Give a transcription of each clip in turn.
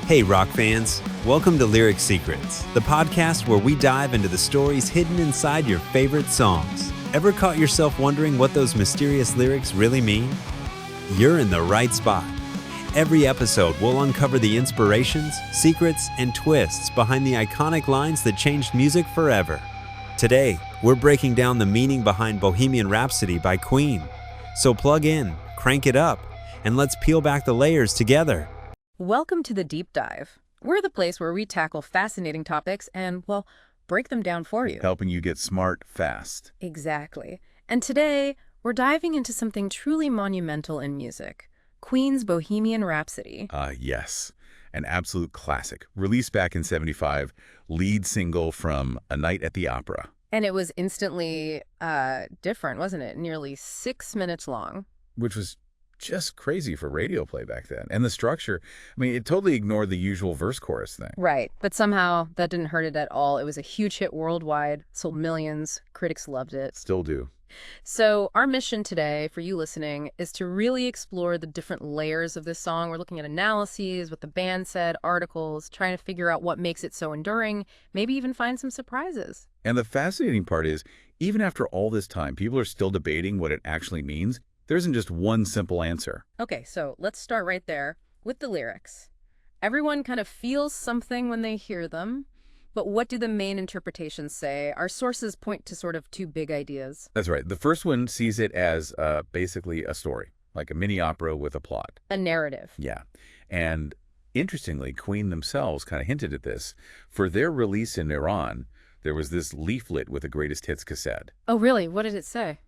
Hey rock fans, welcome to Lyric Secrets, the podcast where we dive into the stories hidden inside your favorite songs. Ever caught yourself wondering what those mysterious lyrics really mean? You're in the right spot. Every episode will uncover the inspirations, secrets, and twists behind the iconic lines that changed music forever. Today, we're breaking down the meaning behind Bohemian Rhapsody by Queen. So plug in, crank it up, and let's peel back the layers together. Welcome to the Deep Dive. We're the place where we tackle fascinating topics and, well, break them down for you. Helping you get smart fast. Exactly. And today, we're diving into something truly monumental in music. Queen's Bohemian Rhapsody. Yes. An absolute classic. Released back in '75, lead single from A Night at the Opera. And it was instantly different, wasn't it? Nearly 6 minutes long. Which was just crazy for radio play back then. And the structure, I mean, it totally ignored the usual verse-chorus thing. Right. But somehow that didn't hurt it at all. It was a huge hit worldwide, sold millions, critics loved it. Still do. So our mission today, for you listening, is to really explore the different layers of this song. We're looking at analyses, what the band said, articles, trying to figure out what makes it so enduring, maybe even find some surprises. And the fascinating part is, even after all this time, people are still debating what it actually means. There isn't just one simple answer. Okay, so let's start right there with the lyrics. Everyone kind of feels something when they hear them, but what do the main interpretations say? Our sources point to sort of two big ideas. That's right. The first one sees it as basically a story, like a mini opera with a plot. A narrative. Yeah. And interestingly, Queen themselves kind of hinted at this. For their release in Iran, there was this leaflet with a greatest hits cassette. Oh, really? What did it say?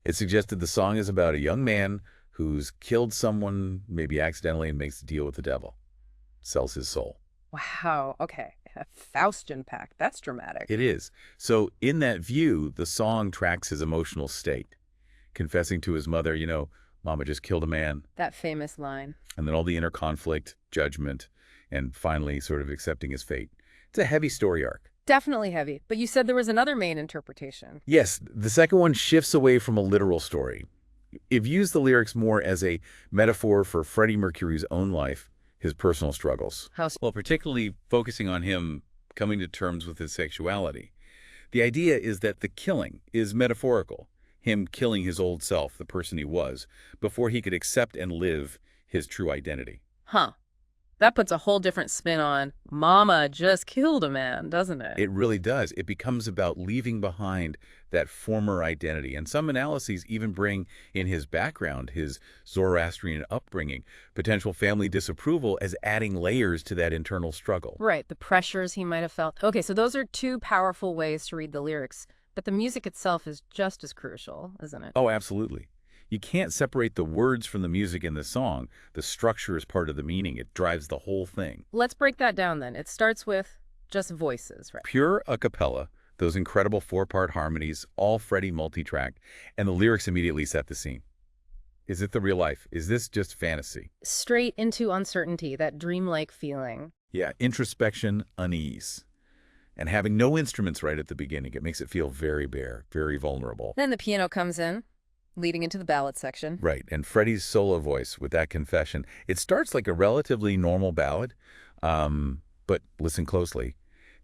It suggested the song is about a young man who's killed someone, maybe accidentally, and makes a deal with the devil. Sells his soul. Wow, okay. A Faustian pact. That's dramatic. It is. So in that view, the song tracks his emotional state, confessing to his mother, you know, Mama just killed a man. That famous line. And then all the inner conflict, judgment, and finally sort of accepting his fate. It's a heavy story arc. Definitely heavy. But you said there was another main interpretation. Yes, the second one shifts away from a literal story. It views the lyrics more as a metaphor for Freddie Mercury's own life, his personal struggles. How so? Well, particularly focusing on him coming to terms with his sexuality. The idea is that the killing is metaphorical, him killing his old self, the person he was, before he could accept and live his true identity. Huh. That puts a whole different spin on Mama just killed a man, doesn't it? It really does. It becomes about leaving behind that former identity. And some analyses even bring in his background, his Zoroastrian upbringing, potential family disapproval as adding layers to that internal struggle. Right, the pressures he might have felt. Okay, so those are two powerful ways to read the lyrics, but the music itself is just as crucial, isn't it? Oh, absolutely. You can't separate the words from the music in the song. The structure is part of the meaning. It drives the whole thing. Let's break that down then. It starts with just voices, right? Pure a cappella, those incredible 4-part harmonies, all Freddie multi-tracked, and the lyrics immediately set the scene. Is it the real life? Is this just fantasy? Straight into uncertainty, that dreamlike feeling. Yeah, introspection, unease. And having no instruments right at the beginning, it makes it feel very bare, very vulnerable. Then the piano comes in, leading into the ballad section. Right, and Freddie's solo voice with that confession. It starts like a relatively normal ballad, but listen closely.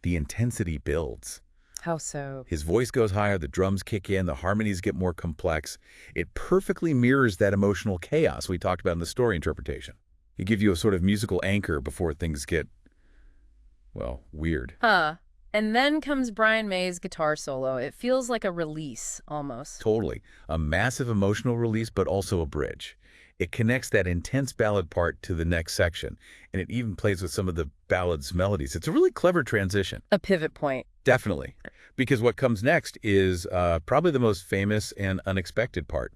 The intensity builds. How so? His voice goes higher, the drums kick in, the harmonies get more complex. It perfectly mirrors that emotional chaos we talked about in the story interpretation. It gives you a sort of musical anchor before things get, well, weird. Huh. And then comes Brian May's guitar solo. It feels like a release, almost. Totally. A massive emotional release, but also a bridge. It connects that intense ballad part to the next section, and it even plays with some of the ballad's melodies. It's a really clever transition. A pivot point. Definitely. Because what comes next is probably the most famous and unexpected part,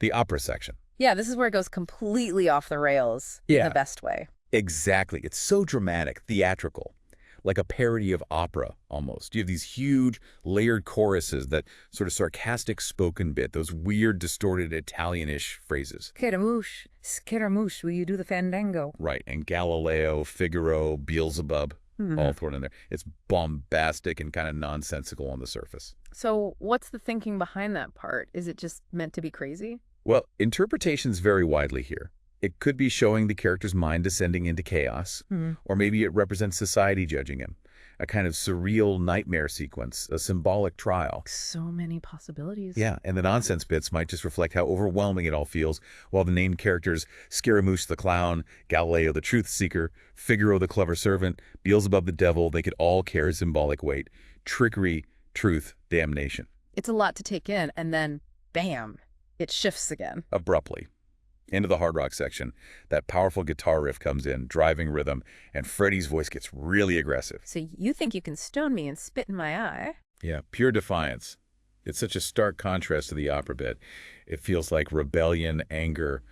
the opera section. Yeah, this is where it goes completely off the rails in the best way. Exactly. It's so dramatic, theatrical. Like a parody of opera, almost. You have these huge, layered choruses, that sort of sarcastic spoken bit, those weird, distorted Italian-ish phrases. Scaramouche, will you do the fandango? Right, and Galileo, Figaro, Beelzebub, all thrown in there. It's bombastic and kind of nonsensical on the surface. So what's the thinking behind that part? Is it just meant to be crazy? Well, interpretations vary widely here. It could be showing the character's mind descending into chaos, or maybe it represents society judging him, a kind of surreal nightmare sequence, a symbolic trial. So many possibilities. Yeah, and the nonsense bits might just reflect how overwhelming it all feels, while the named characters, Scaramouche the clown, Galileo the truth seeker, Figaro the clever servant, Beelzebub the devil, they could all carry symbolic weight. Trickery, truth, damnation. It's a lot to take in, and then, bam, it shifts again. Abruptly. Into the hard rock section, that powerful guitar riff comes in, driving rhythm, and Freddie's voice gets really aggressive. So you think you can stone me and spit in my eye? Yeah, pure defiance. It's such a stark contrast to the opera bit. It feels like rebellion, anger,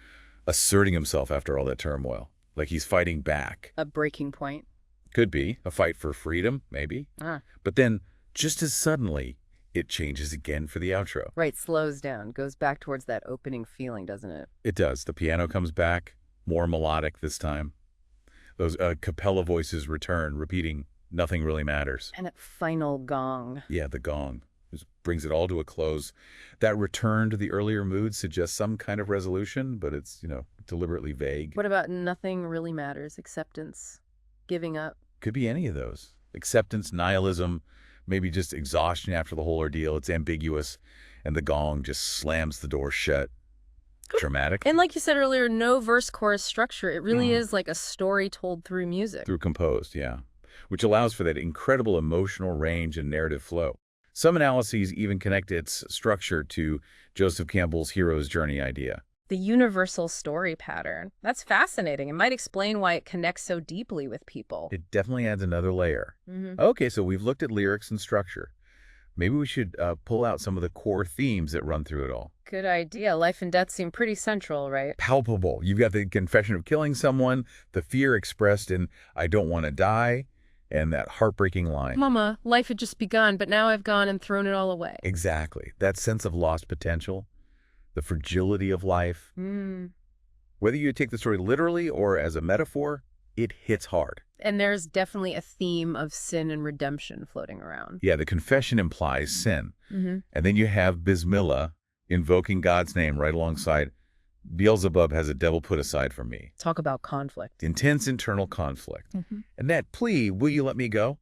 asserting himself after all that turmoil, like he's fighting back. A breaking point. Could be a fight for freedom, maybe. But then, just as suddenly, it changes again for the outro. Right, slows down, goes back towards that opening feeling, doesn't it? It does. The piano comes back, more melodic this time. Those cappella voices return, repeating, "Nothing really matters." And that final gong. Yeah, the gong. Just brings it all to a close. That return to the earlier mood suggests some kind of resolution, but it's, deliberately vague. What about nothing really matters? Acceptance? Giving up? Could be any of those. Acceptance, nihilism, maybe just exhaustion after the whole ordeal. It's ambiguous, and the gong just slams the door shut. Dramatic. And like you said earlier, no verse-chorus structure. It really is like a story told through music. Through composed, yeah. Which allows for that incredible emotional range and narrative flow. Some analyses even connect its structure to Joseph Campbell's hero's journey idea. The universal story pattern. That's fascinating. It might explain why it connects so deeply with people. It definitely adds another layer. Okay, so we've looked at lyrics and structure. Maybe we should pull out some of the core themes that run through it all. Good idea. Life and death seem pretty central, right? Palpable. You've got the confession of killing someone, the fear expressed in "I don't want to die," and that heartbreaking line. Mama, life had just begun, but now I've gone and thrown it all away. Exactly. That sense of lost potential, the fragility of life. Whether you take the story literally or as a metaphor, it hits hard. And there's definitely a theme of sin and redemption floating around. Yeah, the confession implies sin. And then you have Bismillah invoking God's name right alongside Beelzebub has a devil put aside for me. Talk about conflict. Intense internal conflict. And that plea, "Will you let me go?"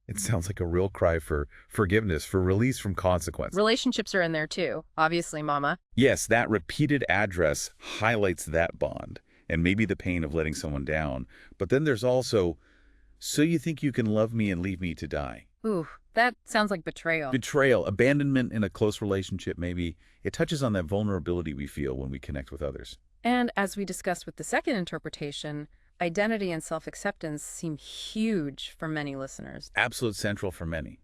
It sounds like a real cry for forgiveness, for release from consequence. Relationships are in there too, obviously, Mama. Yes, that repeated address highlights that bond and maybe the pain of letting someone down. But then there's also, "So you think you can love me and leave me to die?" Ooh, that sounds like betrayal. Betrayal, abandonment in a close relationship maybe. It touches on that vulnerability we feel when we connect with others. And as we discussed with the second interpretation, identity and self-acceptance seem huge for many listeners. Absolute central for many.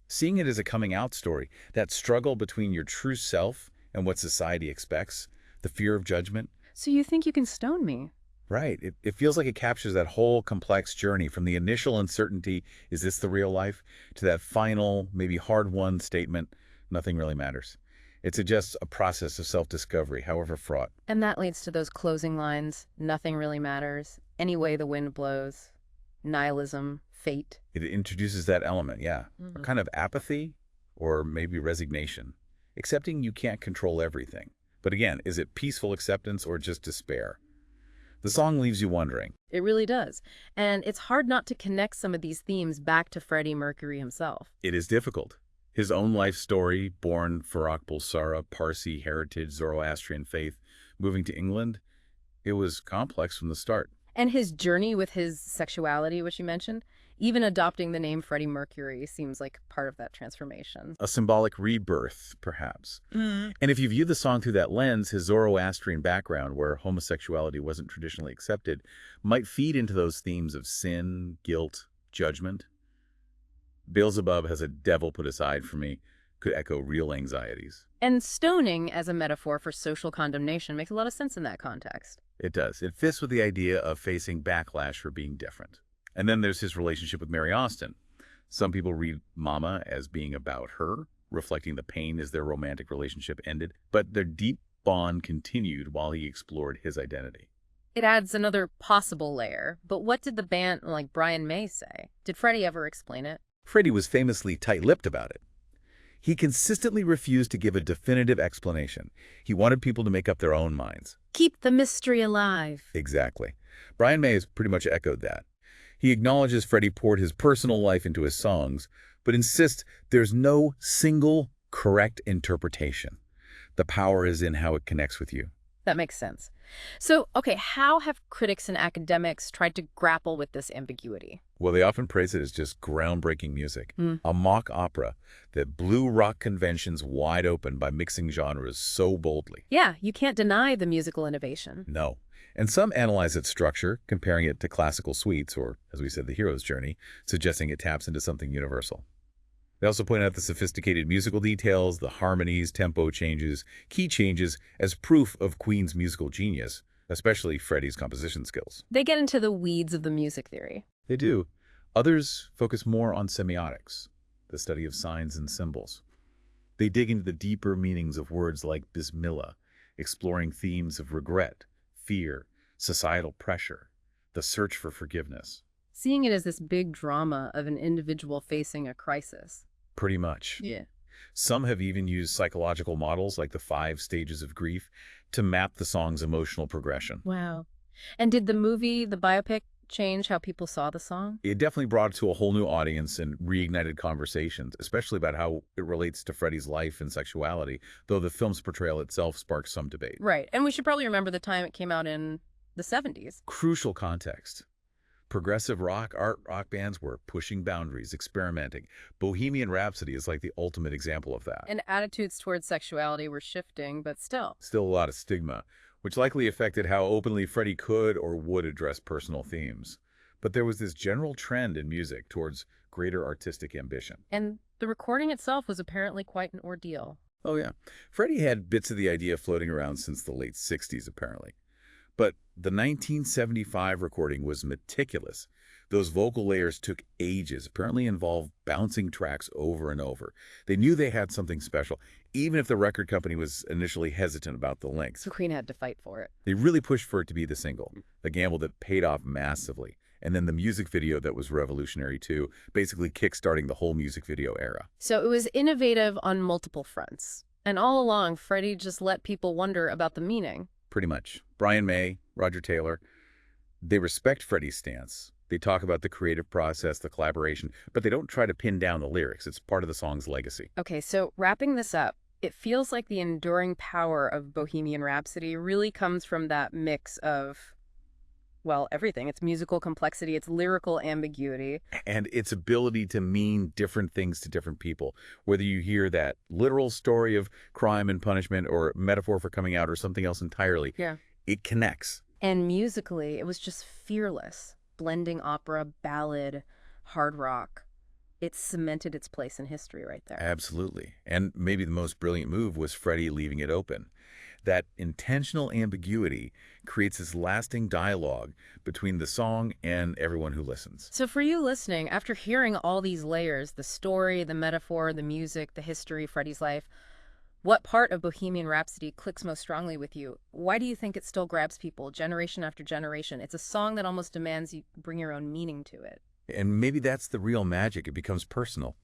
Seeing it as a coming out story, that struggle between your true self and what society expects, the fear of judgment. So you think you can stone me? Right. It feels like it captures that whole complex journey from the initial uncertainty, is this the real life, to that final, maybe hard-won statement, "Nothing really matters." It suggests a process of self-discovery, however fraught. And that leads to those closing lines, "Nothing really matters, any way the wind blows, nihilism, fate." It introduces that element, yeah. A kind of apathy or maybe resignation. Accepting you can't control everything. But again, is it peaceful acceptance or just despair? The song leaves you wondering. It really does. And it's hard not to connect some of these themes back to Freddie Mercury himself. It is difficult. His own life story, born Farrokh Bulsara, Parsi heritage, Zoroastrian faith, moving to England, it was complex from the start. And his journey with his sexuality, which you mentioned, even adopting the name Freddie Mercury seems like part of that transformation. A symbolic rebirth, perhaps. And if you view the song through that lens, his Zoroastrian background, where homosexuality wasn't traditionally accepted, might feed into those themes of sin, guilt, judgment. Beelzebub has a devil put aside for me could echo real anxieties. And stoning as a metaphor for social condemnation makes a lot of sense in that context. It does. It fits with the idea of facing backlash for being different. And then there's his relationship with Mary Austin. Some people read Mama as being about her, reflecting the pain as their romantic relationship ended, but their deep bond continued while he explored his identity. It adds another possible layer. But what did the band, like Brian May, say? Did Freddie ever explain it? Freddie was famously tight-lipped about it. He consistently refused to give a definitive explanation. He wanted people to make up their own minds. Keep the mystery alive. Exactly. Brian May has pretty much echoed that. He acknowledges Freddie poured his personal life into his songs, but insists there's no single correct interpretation. The power is in how it connects with you. That makes sense. So, okay, how have critics and academics tried to grapple with this ambiguity? Well, they often praise it as just groundbreaking music, a mock opera that blew rock conventions wide open by mixing genres so boldly. Yeah, you can't deny the musical innovation. No. And some analyze its structure, comparing it to classical suites, or, as we said, the hero's journey, suggesting it taps into something universal. They also point out the sophisticated musical details, the harmonies, tempo changes, key changes as proof of Queen's musical genius, especially Freddie's composition skills. They get into the weeds of the music theory. They do. Others focus more on semiotics, the study of signs and symbols. They dig into the deeper meanings of words like Bismillah, exploring themes of regret, fear, societal pressure, the search for forgiveness. Seeing it as this big drama of an individual facing a crisis. Pretty much. Yeah. Some have even used psychological models like the 5 stages of grief to map the song's emotional progression. Wow. And did the movie, the biopic, change how people saw the song? It definitely brought it to a whole new audience and reignited conversations, especially about how it relates to Freddie's life and sexuality, though the film's portrayal itself sparked some debate. Right. And we should probably remember the time it came out in the 70s. Crucial context. Progressive rock, art rock bands were pushing boundaries, experimenting. Bohemian Rhapsody is like the ultimate example of that. And attitudes towards sexuality were shifting, but still. Still a lot of stigma, which likely affected how openly Freddie could or would address personal themes. But there was this general trend in music towards greater artistic ambition. And the recording itself was apparently quite an ordeal. Oh yeah. Freddie had bits of the idea floating around since the late 60s, apparently. But the 1975 recording was meticulous. Those vocal layers took ages, apparently involved bouncing tracks over and over. They knew they had something special, even if the record company was initially hesitant about the length. So Queen had to fight for it. They really pushed for it to be the single, a gamble that paid off massively. And then the music video that was revolutionary too, basically kickstarting the whole music video era. So it was innovative on multiple fronts. And all along, Freddie just let people wonder about the meaning. Pretty much. Brian May, Roger Taylor, they respect Freddie's stance. They talk about the creative process, the collaboration, but they don't try to pin down the lyrics. It's part of the song's legacy. Okay, so wrapping this up, it feels like the enduring power of Bohemian Rhapsody really comes from that mix of, well, everything. It's musical complexity, it's lyrical ambiguity. And its ability to mean different things to different people. Whether you hear that literal story of crime and punishment or metaphor for coming out or something else entirely, Yeah. it connects. And musically, it was just fearless, blending opera, ballad, hard rock. It cemented its place in history right there. Absolutely. And maybe the most brilliant move was Freddie leaving it open. That intentional ambiguity creates this lasting dialogue between the song and everyone who listens. So for you listening, after hearing all these layers, the story, the metaphor, the music, the history, Freddie's life, what part of Bohemian Rhapsody clicks most strongly with you? Why do you think it still grabs people generation after generation? It's a song that almost demands you bring your own meaning to it. And maybe that's the real magic. It becomes personal.